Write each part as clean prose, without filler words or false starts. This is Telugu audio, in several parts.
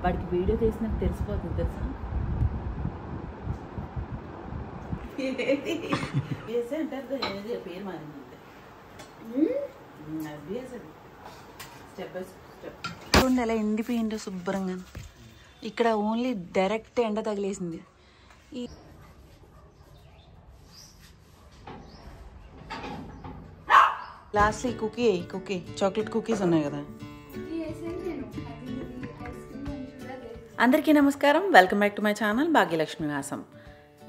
వాడికి వీడియో తీసినట్టు తెలిసిపోతుంది తెలుసా. అంటారు పేరు మారిందంటే స్టెప్ బై స్టెప్ చూడండి ఎలా ఎండిపోయిందో శుభ్రంగా. ఇక్కడ ఓన్లీ డైరెక్ట్ ఎండ తగిలేసింది. ఈ లాస్ట్లో ఈ కుకీ చాక్లెట్ కుకీస్ ఉన్నాయి కదా. అందరికీ నమస్కారం, welcome back to my channel Bhagyalakshmi నివాసం.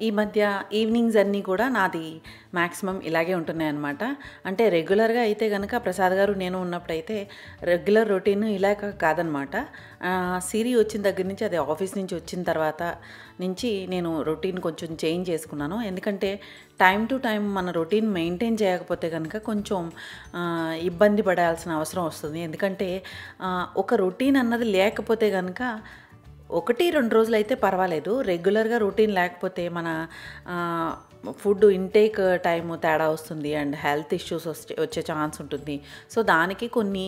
ఈ మధ్య ఈవినింగ్స్ అన్నీ కూడా నాది మ్యాక్సిమం ఇలాగే ఉంటున్నాయి అన్నమాట. అంటే రెగ్యులర్గా అయితే కనుక ప్రసాద్ గారు నేను ఉన్నప్పుడైతే రెగ్యులర్ రొటీన్ ఇలా కాదనమాట. సిరి వచ్చిన దగ్గర నుంచి, అది ఆఫీస్ నుంచి వచ్చిన తర్వాత నుంచి నేను రొటీన్ కొంచెం చేంజ్ చేసుకున్నాను. ఎందుకంటే టైం టు టైం మన రొటీన్ మెయింటైన్ చేయకపోతే కనుక కొంచెం ఇబ్బంది పడాల్సిన అవసరం వస్తుంది. ఎందుకంటే ఒక రొటీన్ అన్నది లేకపోతే కనుక 1-2 రోజులు అయితే పర్వాలేదు. రెగ్యులర్గా రొటీన్ లేకపోతే మన ఫుడ్ ఇంటేక్ టైము తేడా వస్తుంది అండ్ హెల్త్ ఇష్యూస్ వచ్చే ఛాన్స్ ఉంటుంది. సో దానికి కొన్ని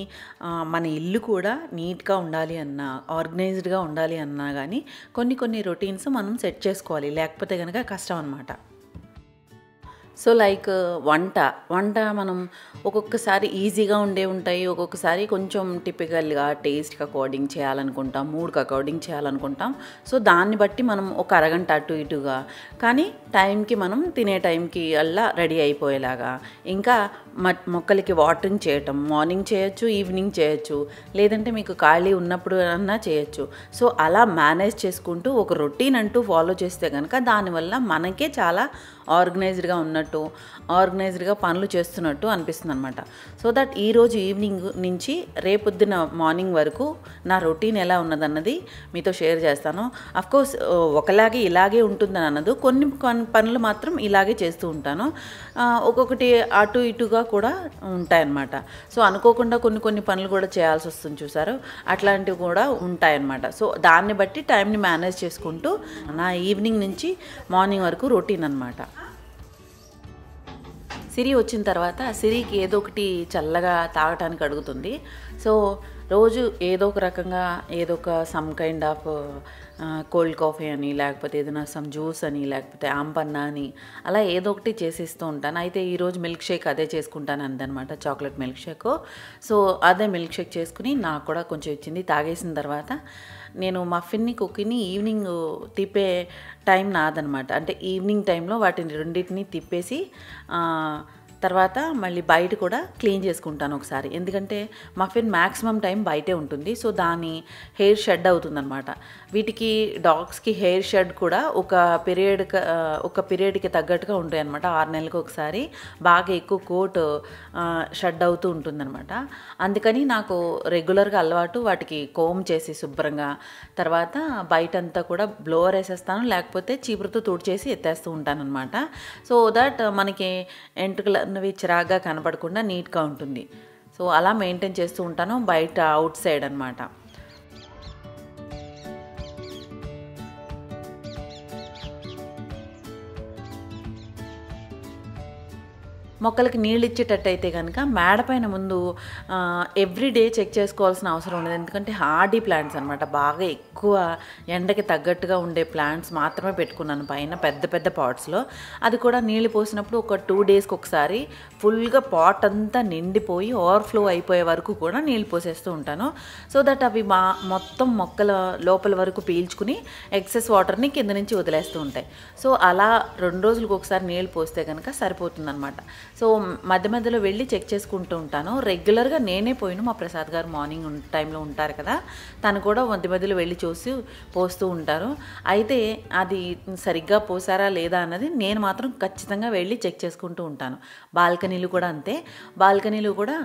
మన ఇల్లు కూడా నీట్గా ఉండాలి అన్నా, ఆర్గనైజ్డ్గా ఉండాలి అన్నా కానీ కొన్ని రొటీన్స్ మనం సెట్ చేసుకోవాలి, లేకపోతే కనుక కష్టం అన్నమాట. సో లైక్ వంట మనం ఒక్కొక్కసారి ఈజీగా ఉంటాయి, ఒక్కొక్కసారి కొంచెం టిపికల్గా టేస్ట్కి అకార్డింగ్ చేయాలనుకుంటాం, మూడ్కి అకార్డింగ్ చేయాలనుకుంటాం. సో దాన్ని బట్టి మనం ఒక అరగంట అటు ఇటుగా, కానీ టైంకి మనం తినే టైంకి అలా రెడీ అయిపోయేలాగా. ఇంకా మొక్కలకి వాటరింగ్ చేయటం మార్నింగ్ చేయొచ్చు, ఈవినింగ్ చేయొచ్చు, లేదంటే మీకు ఖాళీ ఉన్నప్పుడు అన్నా చేయొచ్చు. సో అలా మేనేజ్ చేసుకుంటూ ఒక రొటీన్ అంటూ ఫాలో చేస్తే కనుక దానివల్ల మనకే చాలా ఆర్గనైజ్డ్గా ఉన్నట్టు, ఆర్గనైజ్డ్గా పనులు చేస్తున్నట్టు అనిపిస్తుంది అనమాట. సో దట్ ఈరోజు ఈవినింగ్ నుంచి రేపొద్దున మార్నింగ్ వరకు నా రొటీన్ ఎలా ఉన్నదన్నది మీతో షేర్ చేస్తాను. అఫ్కోర్స్ ఒకలాగే ఇలాగే ఉంటుందని అన్నది, కొన్ని పనులు మాత్రం ఇలాగే చేస్తూ ఉంటాను, ఒక్కొక్కటి అటు ఇటుగా కూడా ఉంటాయన్నమాట. సో అనుకోకుండా కొన్ని పనులు కూడా చేయాల్సి వస్తుంది చూసారు, అట్లాంటివి కూడా ఉంటాయన్నమాట. సో దాన్ని బట్టి టైంని మేనేజ్ చేసుకుంటూ నా ఈవినింగ్ నుంచి మార్నింగ్ వరకు రొటీన్ అనమాట. సిరి వచ్చిన తర్వాత సిరికి ఏదో ఒకటి చల్లగా తాగటానికి అడుగుతుంది. సో రోజు ఏదో ఒక రకంగా ఏదో ఒక some kind of cold coffee అని, లేకపోతే ఏదైనా సమ్ జ్యూస్ అని, లేకపోతే ఆంపన్నా అని అలా ఏదో ఒకటి చేసిస్తూ ఉంటాను. అయితే ఈరోజు మిల్క్ షేక్ అదే చేసుకుంటాను అందనమాట, చాక్లెట్ మిల్క్ షేక్. సో అదే మిల్క్ షేక్ చేసుకుని నాకు కూడా కొంచెం ఇచ్చింది. తాగేసిన తర్వాత నేను మఫిన్ని కుకీని ఈవినింగ్ తిప్పే టైం నాదనమాట. అంటే ఈవినింగ్ టైంలో వాటిని రెండింటిని తిప్పేసి తర్వాత మళ్ళీ బయట కూడా క్లీన్ చేసుకుంటాను ఒకసారి. ఎందుకంటే మఫిన్ మ్యాక్సిమం టైం బయటే ఉంటుంది. సో దాని హెయిర్ షెడ్ అవుతుందన్నమాట. వీటికి డాగ్స్కి హెయిర్ షెడ్ కూడా ఒక పీరియడ్కి తగ్గట్టుగా ఉంటాయి అనమాట. 6 నెలలకు ఒకసారి బాగా ఎక్కువ కోట్ షెడ్ అవుతూ ఉంటుందన్నమాట. అందుకని నాకు రెగ్యులర్గా అలవాటు వాటికి కోమ్ చేసి శుభ్రంగా తర్వాత బయటంతా కూడా బ్లోవర్ వేసేస్తాను, లేకపోతే చీపురుతో తుడిచేసి ఎత్తేస్తూ ఉంటాను అనమాట. సో దట్ మనకి ఎంట్రుకలు అన్నవి చిరాగ్గా కనపడకుండా నీట్గా ఉంటుంది. సో అలా మెయింటైన్ చేస్తూ ఉంటాను బయట అవుట్ సైడ్ అనమాట. మొక్కలకి నీళ్ళు ఇచ్చేటట్టయితే కనుక మేడపైన ముందు ఎవ్రీడే చెక్ చేసుకోవాల్సిన అవసరం ఉండదు. ఎందుకంటే హార్డీ ప్లాంట్స్ అనమాట, బాగా ఎక్కువ ఎండకి తగ్గట్టుగా ఉండే ప్లాంట్స్ మాత్రమే పెట్టుకున్నాను పైన పెద్ద పాట్స్లో. అది కూడా నీళ్ళు పోసినప్పుడు ఒక 2 డేస్కి ఒకసారి ఫుల్గా పాట్ అంతా నిండిపోయి ఓవర్ఫ్లో అయిపోయే వరకు కూడా నీళ్ళు పోసేస్తూ ఉంటాను. సో దట్ అవి మొత్తం మొక్కల లోపల వరకు పీల్చుకుని ఎక్సెస్ వాటర్ని కింద నుంచి వదిలేస్తూ ఉంటాయి. సో అలా 2 రోజులకు ఒకసారి నీళ్ళు పోస్తే కనుక సరిపోతుందన్నమాట. సో మధ్యలో వెళ్ళి చెక్ చేసుకుంటూ ఉంటాను. రెగ్యులర్గా నేనే పోయిను, మా ప్రసాద్ గారు మార్నింగ్ టైంలో ఉంటారు కదా, తను కూడా మధ్యలో వెళ్ళి చూసి పోస్తూ ఉంటారు. అయితే అది సరిగ్గా పోసారా లేదా అన్నది నేను మాత్రం ఖచ్చితంగా వెళ్ళి చెక్ చేసుకుంటూ ఉంటాను. బాల్కనీలు కూడా అంతే. బాల్కనీలు కూడా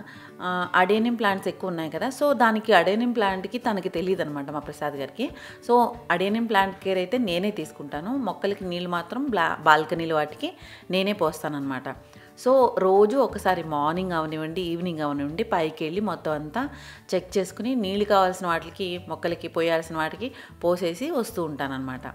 అడేనియం ప్లాంట్స్ ఎక్కువ ఉన్నాయి కదా, సో దానికి అడేనియం ప్లాంట్కి తనకి తెలియదు అనమాట మా ప్రసాద్ గారికి. సో అడేనియం ప్లాంట్ కేర్ అయితే నేనే తీసుకుంటాను. మొక్కలకి నీళ్ళు మాత్రం బాల్కనీలు వాటికి నేనే పోస్తానన్నమాట. సో రోజు ఒకసారి మార్నింగ్ అవనివ్వండి, ఈవినింగ్ అవనివ్వండి, పైకి వెళ్ళి మొత్తం అంతా చెక్ చేసుకుని నీళ్ళు కావాల్సిన వాటికి, మొక్కలకి పోయాల్సిన వాటికి పోసేసి వస్తూ ఉంటానన్నమాట.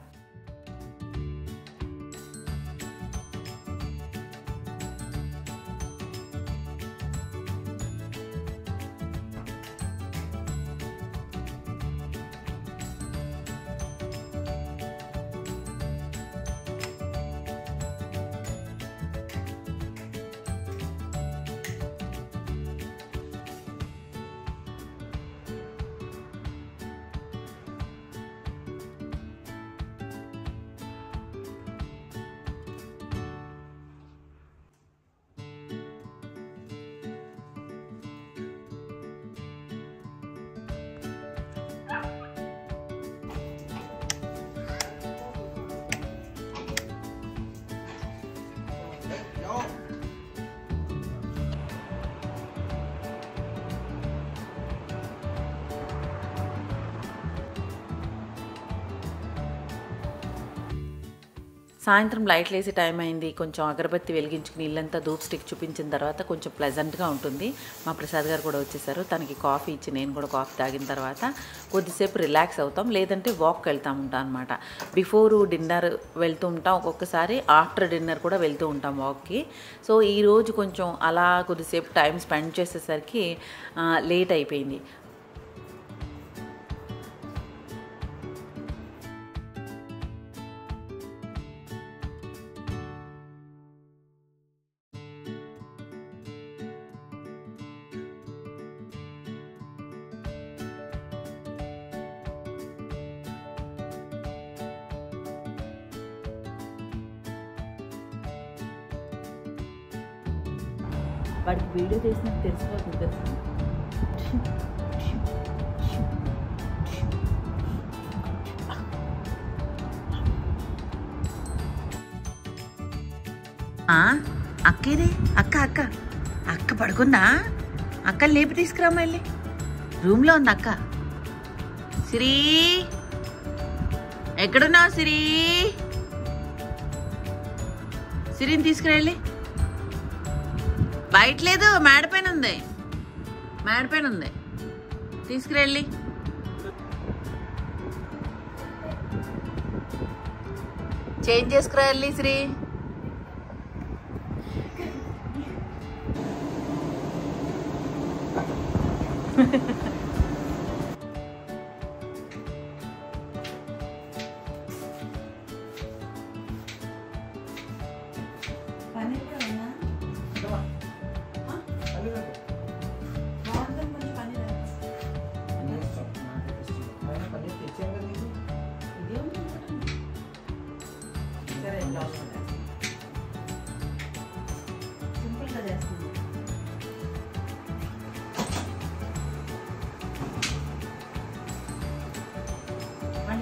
సాయంత్రం లైట్లు వేసి టైం అయింది. కొంచెం అగరబత్తి వెలిగించుకుని ఇల్లంతా ధూప్ స్టిక్ చూపించిన తర్వాత కొంచెం ప్లెజెంట్గా ఉంటుంది. మా ప్రసాద్ గారు కూడా వచ్చేసారు. తనకి కాఫీ ఇచ్చి నేను కూడా కాఫీ తాగిన తర్వాత కొద్దిసేపు రిలాక్స్ అవుతాం, లేదంటే వాక్కి వెళ్తూ ఉంటాం అనమాట. బిఫోర్ డిన్నర్ వెళ్తూ ఉంటాం, ఒక్కొక్కసారి ఆఫ్టర్ డిన్నర్ కూడా వెళ్తూ ఉంటాం వాక్కి. సో ఈరోజు కొంచెం అలా కొద్దిసేపు టైం స్పెండ్ చేసేసరికి లేట్ అయిపోయింది. వాడికి వీడియో చేసినట్టు తెలిసిపోతుంది తెలుసు. అక్కేది అక్క అక్క అక్క పడుకుందా? అక్క లేపి తీసుకురామా వెళ్ళి. రూమ్లో ఉంది అక్క. సిరి ఎక్కడున్నావు? సిరిని తీసుకురాళ్ళి. బయట లేదు, మేడపైన ఉంది. తీసుకురెళ్ళి. చేంజ్ చేసుకురా వెళ్ళి శ్రీ.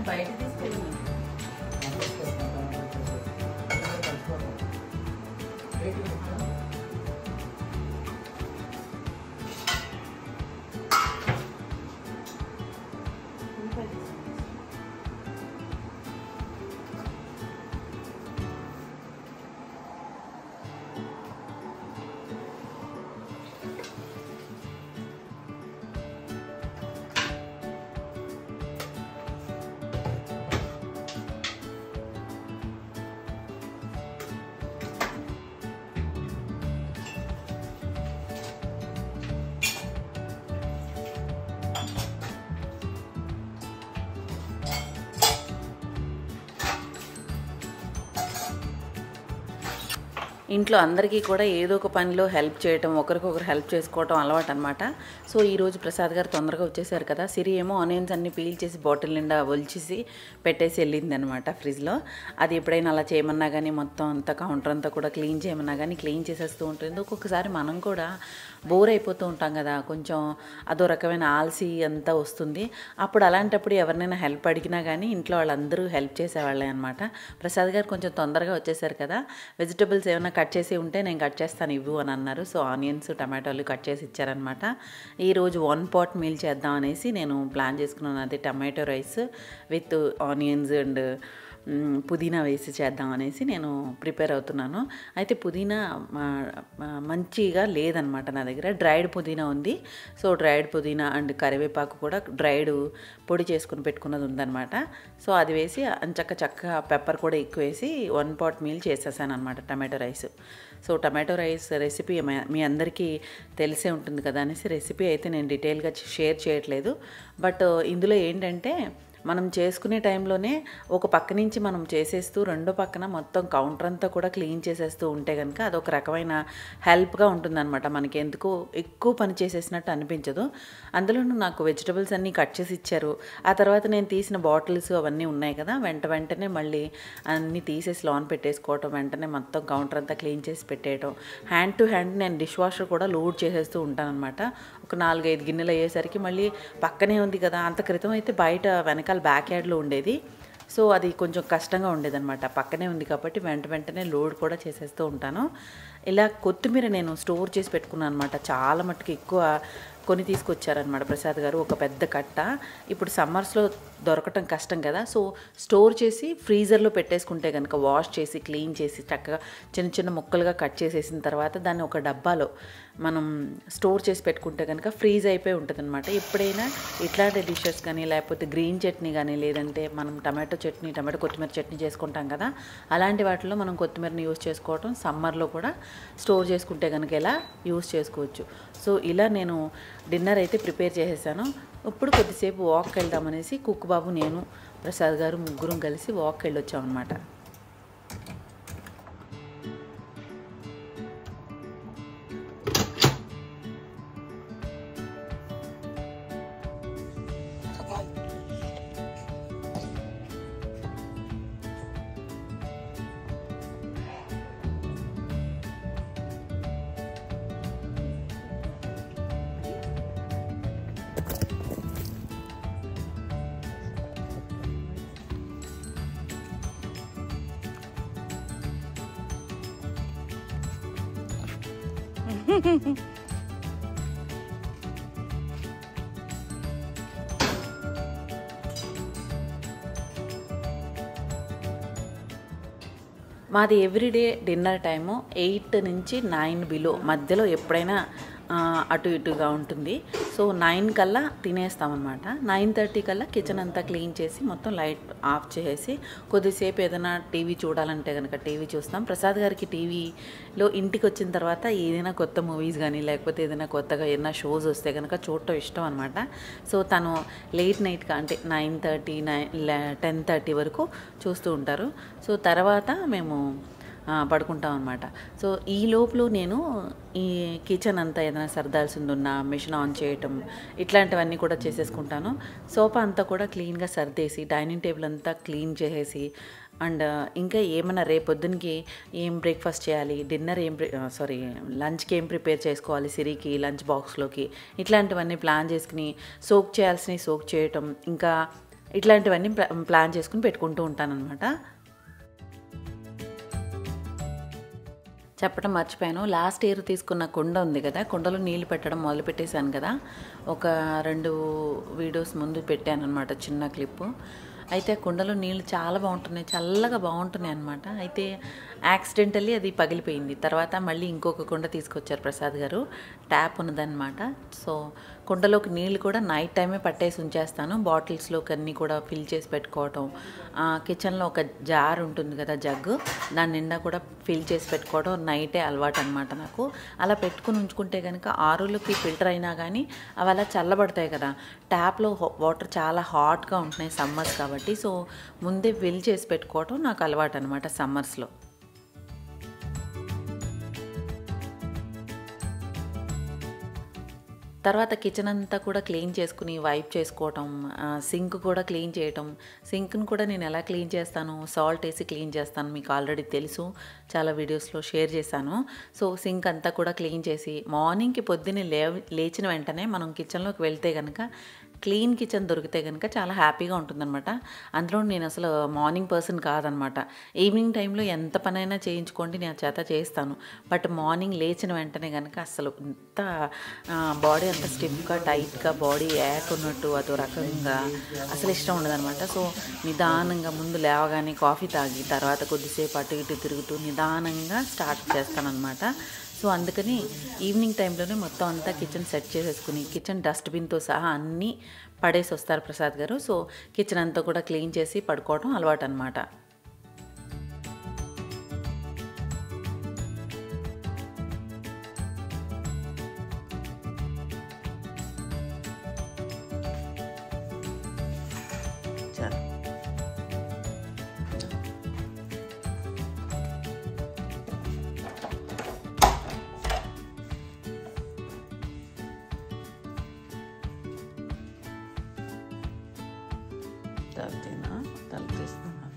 బయట తీసుకెళ్ళి ఇంట్లో అందరికీ కూడా ఏదో ఒక పనిలో హెల్ప్ చేయటం, ఒకరికొకరు హెల్ప్ చేసుకోవటం అలవాటు అనమాట. సో ఈరోజు ప్రసాద్ గారు తొందరగా వచ్చేసారు కదా. సిరి ఏమో ఆనియన్స్ అన్నీ పీల్ చేసి బాటిల్ నిండా ఒలిచేసి పెట్టేసి వెళ్ళింది అనమాట ఫ్రిడ్జ్లో. అది ఎప్పుడైనా అలా చేయమన్నా కానీ, మొత్తం అంతా కౌంటర్ అంతా కూడా క్లీన్ చేయమన్నా కానీ క్లీన్ చేసేస్తూ ఉంటుంది. ఒక్కొక్కసారి మనం కూడా బోర్ అయిపోతూ ఉంటాం కదా, కొంచెం అదో రకమైన ఆల్సీ అంతా వస్తుంది. అప్పుడు అలాంటప్పుడు ఎవరినైనా హెల్ప్ అడిగినా కానీ ఇంట్లో వాళ్ళందరూ హెల్ప్ చేసేవాళ్ళే అనమాట. ప్రసాద్ గారు కొంచెం తొందరగా వచ్చేసారు కదా. వెజిటబుల్స్ ఏమైనా కట్ చేసి ఉంటే నేను కట్ చేస్తాను ఇవ్వు అని అన్నారు. సో ఆనియన్స్, టమాటోలు కట్ చేసి ఇచ్చారనమాట. ఈరోజు 1 pot మీల్ చేద్దాం అనేసి నేను ప్లాన్ చేసుకున్నాను. అది tomato rice with onions and పుదీనా వేసి చేద్దాం అనేసి నేను ప్రిపేర్ అవుతున్నాను. అయితే పుదీనా మంచిగా లేదనమాట నా దగ్గర. డ్రైడ్ పుదీనా ఉంది. సో డ్రైడ్ పుదీనా అండ్ కరివేపాకు కూడా డ్రైడ్ పొడి చేసుకుని పెట్టుకున్నది ఉందన్నమాట. సో అది వేసి చక్కగా పెప్పర్ కూడా ఎక్కువ వేసి 1 pot మీల్ చేసేసాను అనమాట tomato rice. So tomato rice recipe మీ అందరికీ తెలిసే ఉంటుంది కదా అనేసి రెసిపీ అయితే నేను డీటెయిల్గా షేర్ చేయట్లేదు. బట్ ఇందులో ఏంటంటే మనం చేసుకునే టైంలోనే ఒక పక్క నుంచి మనం చేసేస్తూ రెండో పక్కన మొత్తం కౌంటర్ అంతా కూడా క్లీన్ చేసేస్తూ ఉంటే కనుక అదొక రకమైన హెల్ప్గా ఉంటుందన్నమాట. మనకి ఎందుకు ఎక్కువ పని చేసేసినట్టు అనిపించదు. అందులోనూ నాకు వెజిటబుల్స్ అన్నీ కట్ చేసి ఇచ్చారు. ఆ తర్వాత నేను తీసిన బాటిల్స్ అవన్నీ ఉన్నాయి కదా, వెంటనే మళ్ళీ అన్నీ తీసేసి లోన్ పెట్టేసుకోవటం, వెంటనే మొత్తం కౌంటర్ అంతా క్లీన్ చేసి పెట్టేయటం. హ్యాండ్ టు హ్యాండ్ నేను డిష్ వాషర్ కూడా లోడ్ చేసేస్తూ ఉంటాను అనమాట. ఒక 4-5 గిన్నెలు అయ్యేసరికి మళ్ళీ పక్కనే ఉంది కదా. అంత క్రితం అయితే బయట వెనకాల బ్యాక్ యార్డ్లో ఉండేది. సో అది కొంచెం కష్టంగా ఉండేదన్నమాట. పక్కనే ఉంది కాబట్టి వెంటనే లోడ్ కూడా చేసేస్తూ ఉంటాను. ఇలా కొత్తిమీర నేను స్టోర్ చేసి పెట్టుకున్నాను అనమాట. చాలా మట్టుకు ఎక్కువ కొని తీసుకొచ్చారనమాట ప్రసాద్ గారు, ఒక పెద్ద కట్ట. ఇప్పుడు సమ్మర్స్లో దొరకటం కష్టం కదా, సో స్టోర్ చేసి ఫ్రీజర్లో పెట్టేసుకుంటే కనుక వాష్ చేసి క్లీన్ చేసి చక్కగా చిన్న చిన్న ముక్కలుగా కట్ చేసేసిన తర్వాత దాన్ని ఒక డబ్బాలో మనం స్టోర్ చేసి పెట్టుకుంటే కనుక ఫ్రీజ్ అయిపోయి ఉంటుంది అనమాట. ఎప్పుడైనా ఇట్లాంటి డిషెస్ కానీ లేకపోతే గ్రీన్ చట్నీ కానీ లేదంటే మనం టమాటో కొత్తిమీర చట్నీ చేసుకుంటాం కదా, అలాంటి వాటిలో మనం కొత్తిమీరని యూజ్ చేసుకోవటం సమ్మర్లో కూడా స్టోర్ చేసుకుంటే కనుక ఇలా యూజ్ చేసుకోవచ్చు. సో ఇలా నేను డిన్నర్ అయితే ప్రిపేర్ చేసేసాను. ఇప్పుడు కొద్దిసేపు వాక్కి వెళ్దామనేసి కుక్ బాబు, నేను, ప్రసాద్ గారు ముగ్గురం కలిసి వాక్కి వెళ్ళొచ్చామన్నమాట. మాది ఎవ్రీడే డిన్నర్ టైము 8 నుంచి 9 బిలో మధ్యలో ఎప్పుడైనా అటు ఇటుగా ఉంటుంది. సో 9 కల్లా తినేస్తామన్నమాట. 9:30 కల్లా కిచెన్ అంతా క్లీన్ చేసి మొత్తం లైట్ ఆఫ్ చేసి కొద్దిసేపు ఏదైనా టీవీ చూడాలంటే కనుక టీవీ చూస్తాం. ప్రసాద్ గారికి టీవీలో ఇంటికి వచ్చిన తర్వాత ఏదైనా కొత్త మూవీస్ కానీ లేకపోతే ఏదైనా కొత్తగా ఏదైనా షోస్ వస్తే కనుక చూడటం ఇష్టం అనమాట. సో తను లేట్ నైట్గా అంటే 9:30, 10:30 వరకు చూస్తూ ఉంటారు. సో తర్వాత మేము పడుకుంటాం అనమాట. సో ఈ లోపల నేను ఈ కిచెన్ అంతా ఏదైనా సర్దాల్సింది ఉన్నా మిషన్ ఆన్ చేయటం ఇట్లాంటివన్నీ కూడా చేసేసుకుంటాను. సోఫా అంతా కూడా క్లీన్గా సర్దేసి డైనింగ్ టేబుల్ అంతా క్లీన్ చేసేసి అండ్ ఇంకా ఏమైనా రేపొద్దునకి ఏం బ్రేక్ఫాస్ట్ చేయాలి, డిన్నర్ లంచ్కి ఏం ప్రిపేర్ చేసుకోవాలి సిరికి లంచ్ బాక్స్లోకి, ఇట్లాంటివన్నీ ప్లాన్ చేసుకుని సోక్ చేయాల్సినవి సోక్ చేయటం ఇంకా ఇట్లాంటివన్నీ ప్లాన్ చేసుకుని పెట్టుకుంటూ ఉంటానన్నమాట. చెప్పడం మర్చిపోయాను, లాస్ట్ ఇయర్ తీసుకున్న కుండ ఉంది కదా, కుండలో నీళ్ళు పెట్టడం మొదలు పెట్టేశాను కదా, ఒక 2 వీడియోస్ ముందు పెట్టాను అనమాట చిన్న క్లిప్పు. అయితే కుండలో నీళ్ళు చాలా బాగుంటున్నాయి, చల్లగా బాగుంటున్నాయి అనమాట. అయితే యాక్సిడెంటల్లీ అది పగిలిపోయింది. తర్వాత మళ్ళీ ఇంకొక కుండ తీసుకొచ్చారు ప్రసాద్ గారు, ట్యాప్ ఉన్నదన్నమాట. సో కుండలోకి నీళ్ళు కూడా నైట్ టైమే పట్టేసి ఉంచేస్తాను. బాటిల్స్లోకి అన్నీ కూడా ఫిల్ చేసి పెట్టుకోవటం, కిచెన్లో ఒక జార్ ఉంటుంది కదా జగ్గు, దాని నిండా కూడా ఫిల్ చేసి పెట్టుకోవడం నైటే అలవాటు అనమాట నాకు. అలా పెట్టుకుని ఉంచుకుంటే కనుక ఆరులకి ఫిల్టర్ అయినా కానీ అవి అలా చల్లబడతాయి కదా. ట్యాప్లో వాటర్ చాలా హాట్గా ఉంటున్నాయి సమ్మర్స్ కాబట్టి, సో ముందే ఫిల్ చేసి పెట్టుకోవటం నాకు అలవాటు అనమాట సమ్మర్స్లో. తర్వాత కిచెన్ అంతా కూడా క్లీన్ చేసుకుని వైప్ చేసుకోవటం, సింక్ కూడా క్లీన్ చేయటం. సింక్ను కూడా నేను ఎలా క్లీన్ చేస్తాను, సాల్ట్ వేసి క్లీన్ చేస్తాను, మీకు ఆల్రెడీ తెలుసు, చాలా వీడియోస్లో షేర్ చేశాను. సో సింక్ అంతా కూడా క్లీన్ చేసి మార్నింగ్కి పొద్దున్నే లేచిన వెంటనే మనం కిచెన్లోకి వెళ్తే కనుక క్లీన్ కిచెన్ దొరికితే కనుక చాలా హ్యాపీగా ఉంటుందన్నమాట. అందులో నేను అసలు మార్నింగ్ పర్సన్ కాదనమాట. ఈవినింగ్ టైంలో ఎంత పనైనా చేయించుకోండి నేను చేత చేస్తాను, బట్ మార్నింగ్ లేచిన వెంటనే కనుక అసలు ఇంత బాడీ అంత స్టిఫ్గా టైట్గా బాడీ యాక్ ఉన్నట్టు అదో రకంగా అసలు ఇష్టం ఉండదన్నమాట. సో నిదానంగా ముందు లేవగానే కాఫీ తాగి తర్వాత కొద్దిసేపు అటు ఇటు తిరుగుతూ నిదానంగా స్టార్ట్ చేస్తానన్నమాట. సో అందుకని ఈవినింగ్ టైంలోనే మొత్తం అంతా కిచెన్ సెట్ చేసేసుకుని కిచెన్ డస్ట్బిన్తో సహా అన్నీ పడేసి వస్తారు ప్రసాద్ గారు. సో కిచెన్ అంతా కూడా క్లీన్ చేసి పడుకోవడం అలవాటు అనమాట. తలపిస్తున్నాను.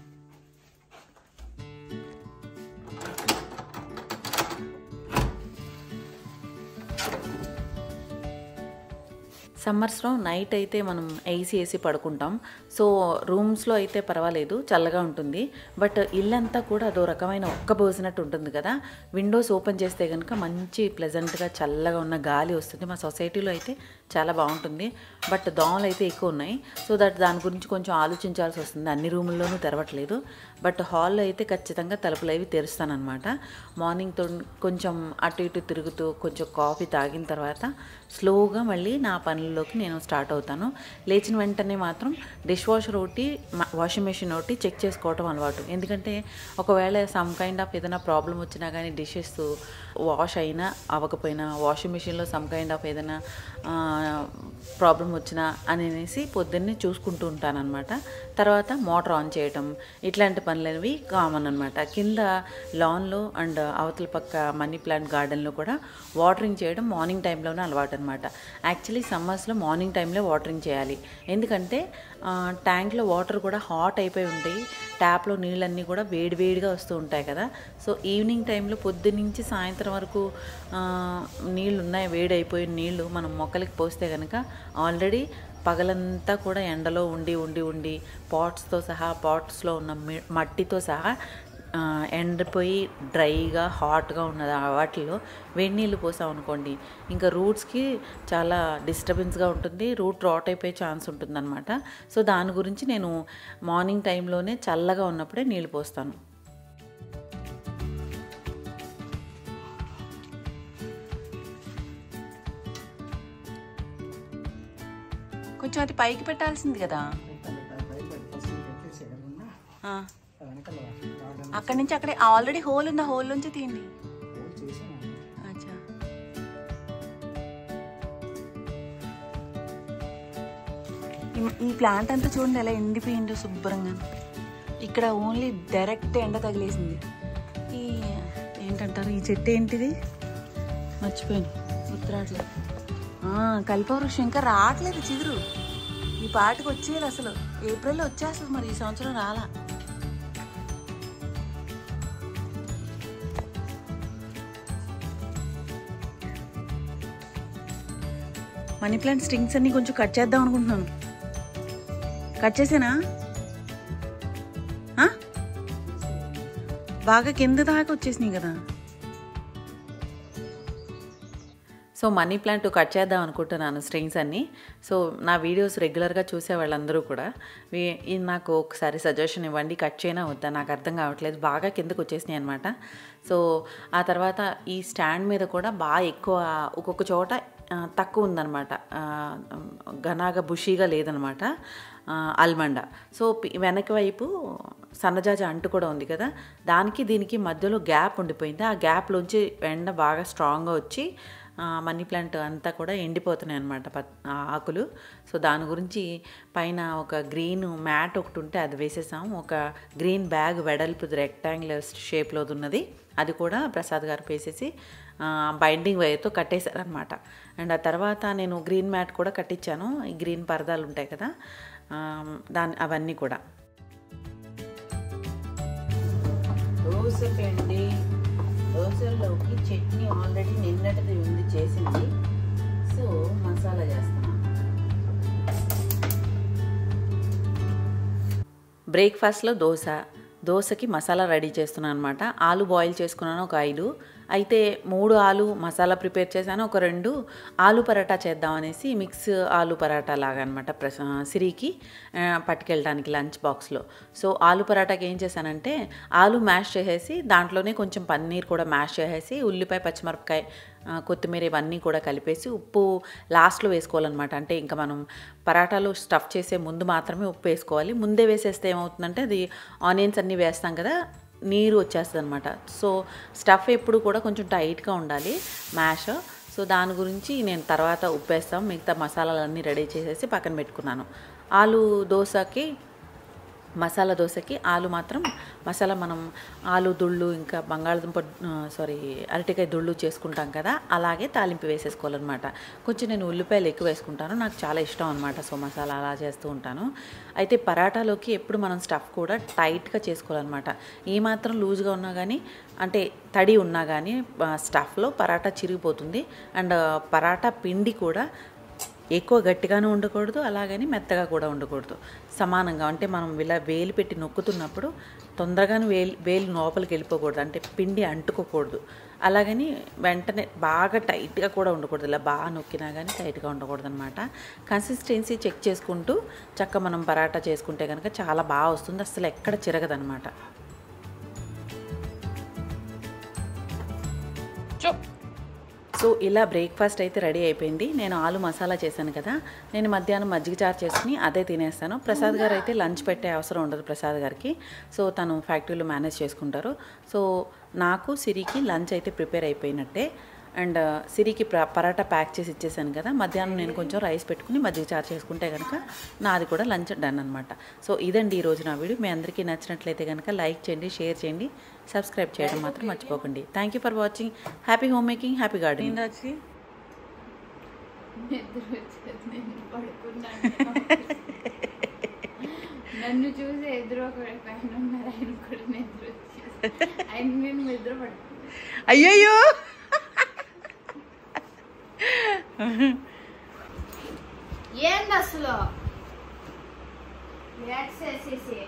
సమ్మర్స్లో నైట్ అయితే మనం ఏసీ వేసి పడుకుంటాం. సో రూమ్స్లో అయితే పర్వాలేదు, చల్లగా ఉంటుంది. బట్ ఇల్లంతా కూడా అదో రకమైన ఒక్కబోసినట్టు ఉంటుంది కదా. విండోస్ ఓపెన్ చేస్తే కనుక మంచి ప్లెజెంట్గా చల్లగా ఉన్న గాలి వస్తుంది. మా సొసైటీలో అయితే చాలా బాగుంటుంది. బట్ దోమలు అయితే ఎక్కువ ఉన్నాయి. సో దాని గురించి కొంచెం ఆలోచించాల్సి వస్తుంది. అన్ని రూముల్లోనూ తెరవట్లేదు. బట్ హాల్లో అయితే ఖచ్చితంగా తలుపులు అవి తెరుస్తానమాట. మార్నింగ్ కొంచెం అటు ఇటు తిరుగుతూ కొంచెం కాఫీ తాగిన తర్వాత స్లోగా మళ్ళీ నా పనుల్లోకి నేను స్టార్ట్ అవుతాను. లేచిన వెంటనే మాత్రం డిష్ వాషర్ ఒకటి, వాషింగ్ మెషిన్ ఒకటి చెక్ చేసుకోవటం అలవాటు. ఎందుకంటే ఒకవేళ సమ్ కైండ్ ఆఫ్ ఏదైనా ప్రాబ్లం వచ్చినా కానీ డిషెస్ వాష్ అయినా అవ్వకపోయినా, వాషింగ్ మెషిన్లో సమ్ కైండ్ ఆఫ్ ఏదైనా ప్రాబ్లం వచ్చినా అనేసి పొద్దున్నే చూసుకుంటూ ఉంటానన్నమాట. తర్వాత మోటార్ ఆన్ చేయటం, ఇట్లాంటి పనులనేవి కామన్ అనమాట. కింద లాన్లో అండ్ అవతల పక్క మనీ ప్లాంట్ గార్డెన్లో కూడా వాటరింగ్ చేయడం మార్నింగ్ టైంలోనే అలవాటు అనమాట. యాక్చువల్లీ సమ్మర్స్లో మార్నింగ్ టైంలో వాటరింగ్ చేయాలి. ఎందుకంటే ట్యాంక్లో వాటర్ కూడా హాట్ అయిపోయి ఉంటాయి. ట్యాప్లో నీళ్ళన్నీ కూడా వేడివేడిగా వస్తూ ఉంటాయి కదా. సో ఈవినింగ్ టైంలో పొద్దున్నుంచి సాయంత్రం వరకు నీళ్ళు ఉన్నాయి, వేడి అయిపోయిన నీళ్ళు మనం మొక్కలకి పోస్తే కనుక ఆల్రెడీ పగలంతా కూడా ఎండలో ఉండి పాట్స్తో సహా, పాట్స్లో ఉన్న మట్టితో సహా ఎండిపోయి డ్రైగా హాట్గా ఉన్నది. వాటిలో వేడి నీళ్ళు పోసామనుకోండి ఇంకా రూట్స్కి చాలా డిస్టర్బెన్స్గా ఉంటుంది, రూట్ రాట్ అయిపోయే ఛాన్స్ ఉంటుందన్నమాట. సో దాని గురించి నేను మార్నింగ్ టైంలోనే చల్లగా ఉన్నప్పుడే నీళ్ళు పోస్తాను. కొంచెం అది పైకి పెట్టాల్సింది కదా. అక్కడి నుంచి అక్కడే ఆల్రెడీ హోల్ ఉంది, హోల్ నుంచి తీయండి. అచ్చా, ఈ ప్లాంట్ అంతా చూడండి ఎలా ఎండిపోయిందో శుభ్రంగా. ఇక్కడ ఓన్లీ డైరెక్ట్ ఎండ తగిలేసింది. ఈ ఏంటంటారు ఈ చెట్టు ఏంటిది మర్చిపోయాను, గుర్తురాట్లేదు. కల్పవృక్షం ఇంకా రావట్లేదు చిగురు. ఈ పాటికి వచ్చేది అసలు ఏప్రిల్లో వచ్చేస్తుంది, మరి ఈ సంవత్సరం రాలా. మనీ ప్లాంట్ స్టింగ్స్ అన్ని కొంచెం కట్ చేద్దాం అనుకుంటున్నాను. కట్ చేసేనా? బాగా కింద దాకా వచ్చేసినాయి కదా. సో మనీ ప్లాంట్ కట్ చేద్దాం అనుకుంటున్నాను స్ట్రింగ్స్ అన్నీ. సో నా వీడియోస్ రెగ్యులర్గా చూసే వాళ్ళందరూ కూడా నాకు ఒకసారి సజెషన్ ఇవ్వండి, కట్ చేయనా వద్దా, నాకు అర్థం కావట్లేదు, బాగా కిందకు వచ్చేసినాయి అనమాట. సో ఆ తర్వాత ఈ స్టాండ్ మీద కూడా బాగా ఎక్కువ ఒక్కొక్క చోట తక్కువ ఉందన్నమాట, ఘనాగా బుషీగా లేదనమాట ఆల్మండ. సో వెనక వైపు సన్నజాజి అంటు కూడా ఉంది కదా, దానికి దీనికి మధ్యలో గ్యాప్ ఉండిపోయింది. ఆ గ్యాప్లోంచి ఎండ బాగా స్ట్రాంగ్గా వచ్చి మనీ ప్లాంట్ అంతా కూడా ఎండిపోతున్నాయి అన్నమాట ఆకులు. సో దాని గురించి పైన ఒక గ్రీన్ మ్యాట్ ఒకటి ఉంటే అది వేసేసాం. ఒక గ్రీన్ బ్యాగ్ వెడల్పు రెక్టాంగులర్ షేప్లో ఉన్నది, అది కూడా ప్రసాద్ గారు వేసేసి బైండింగ్ వైర్తో కట్టేశారనమాట. అండ్ ఆ తర్వాత నేను గ్రీన్ మ్యాట్ కూడా కట్టించాను. ఈ గ్రీన్ పరదాలు ఉంటాయి కదా, అవన్నీ కూడా. దోసపిండి, దోశల్లోకి చట్నీ ఆల్రెడీ నిన్నటిది ఉంది చేసింది. సో మసాలా చేస్తున్నాను. బ్రేక్ఫాస్ట్లో దోశకి మసాలా రెడీ చేస్తున్నాను అనమాట. ఆలు బాయిల్ చేసుకున్నాను ఒక 5, అయితే 3 ఆలు మసాలా ప్రిపేర్ చేశాను, ఒక 2 ఆలు పరాటా చేద్దాం అనేసి మిక్స్ ఆలు పరాటా లాగా అనమాట సిరికి పట్టుకెళ్ళడానికి లంచ్ బాక్స్లో. సో ఆలు పరాటాకి ఏం చేశానంటే ఆలు మ్యాష్ చేసేసి దాంట్లోనే కొంచెం పన్నీర్ కూడా మ్యాష్ చేసేసి ఉల్లిపాయ, పచ్చిమిరపకాయ, కొత్తిమీర ఇవన్నీ కూడా కలిపేసి ఉప్పు లాస్ట్లో వేసుకోవాలన్నమాట. అంటే ఇంకా మనం పరాటాలో స్టఫ్ చేసే ముందు మాత్రమే ఉప్పు వేసుకోవాలి. ముందే వేసేస్తే ఏమవుతుందంటే అది ఆనియన్స్ అన్నీ వేస్తాం కదా, నీరు వచ్చేస్తుంది అనమాట. సో స్టఫ్ ఎప్పుడు కూడా కొంచెం టైట్గా ఉండాలి మ్యాష్. సో దాని గురించి నేను తర్వాత ఉప్పు వేస్తాం, మిగతా మసాలాలన్నీ రెడీ చేసేసి పక్కన పెట్టుకున్నాను. మసాలా దోశకి ఆలు మాత్రం మసాలా మనం ఆలు దుళ్ళు ఇంకా బంగాళదుంప అరటికాయ దుళ్ళు చేసుకుంటాం కదా, అలాగే తాలింపు వేసేసుకోవాలన్నమాట. కొంచెం నేను ఉల్లిపాయలు ఎక్కువ వేసుకుంటాను, నాకు చాలా ఇష్టం అనమాట. సో మసాలా అలా చేస్తూ ఉంటాను. అయితే పరాటాలోకి ఎప్పుడు మనం స్టఫ్ కూడా టైట్గా చేసుకోవాలన్నమాట. ఏమాత్రం లూజ్గా ఉన్నా కానీ, అంటే తడి ఉన్నా కానీ స్టఫ్లో పరాటా చిరిగిపోతుంది. అండ్ పరాటా పిండి కూడా ఎక్కువ గట్టిగానే ఉండకూడదు, అలాగని మెత్తగా కూడా ఉండకూడదు. సమానంగా అంటే మనం ఇలా వేలు పెట్టి నొక్కుతున్నప్పుడు తొందరగానే వేలు లోపలికి వెళ్ళిపోకూడదు, అంటే పిండి అంటుకోకూడదు. అలాగని వెంటనే బాగా టైట్గా కూడా ఉండకూడదు, ఇలా బాగా నొక్కినా కానీ టైట్గా ఉండకూడదు అనమాట. కన్సిస్టెన్సీ చెక్ చేసుకుంటూ చక్కగా మనం పరాటా చేసుకుంటే కనుక చాలా బాగా వస్తుంది, అసలు ఎక్కడ చిరగదనమాట. సో ఇలా బ్రేక్ఫాస్ట్ అయితే రెడీ అయిపోయింది. నేను ఆలు మసాలా చేశాను కదా, నేను మధ్యాహ్నం మజ్జిగ చారు చేసుకుని అదే తినేస్తాను. ప్రసాద్ గారు అయితే లంచ్ పెట్టే అవసరం ఉండదు ప్రసాద్ గారికి, సో తను ఫ్యాక్టరీలో మేనేజ్ చేసుకుంటారు. సో నాకు సిరికి లంచ్ అయితే ప్రిపేర్ అయిపోయినట్టే. అండ్ సిరికి పరాటా ప్యాక్ చేసి ఇచ్చేసాను కదా, మధ్యాహ్నం నేను కొంచెం రైస్ పెట్టుకుని మజ్జిగ చారు చేసుకుంటే కనుక నాది కూడా లంచ్ డన్ అనమాట. సో ఇదండి ఈరోజు నా వీడియో. మీ అందరికీ నచ్చినట్లయితే కనుక లైక్ చేయండి, షేర్ చేయండి, సబ్స్క్రైబ్ చేయడం మాత్రం మర్చిపోకండి. Thank you for watching. Happy home making, happy gardening. నన్ను చూసి ఎదురు ఒక పైన ఉన్నారు, ఆయన కూడా నిద్ర వచ్చేసి ఆయన నేను నిద్ర పడుతుంది. అయ్యయ్యో ఏంది అసలు రిలాక్స్ చేసేసి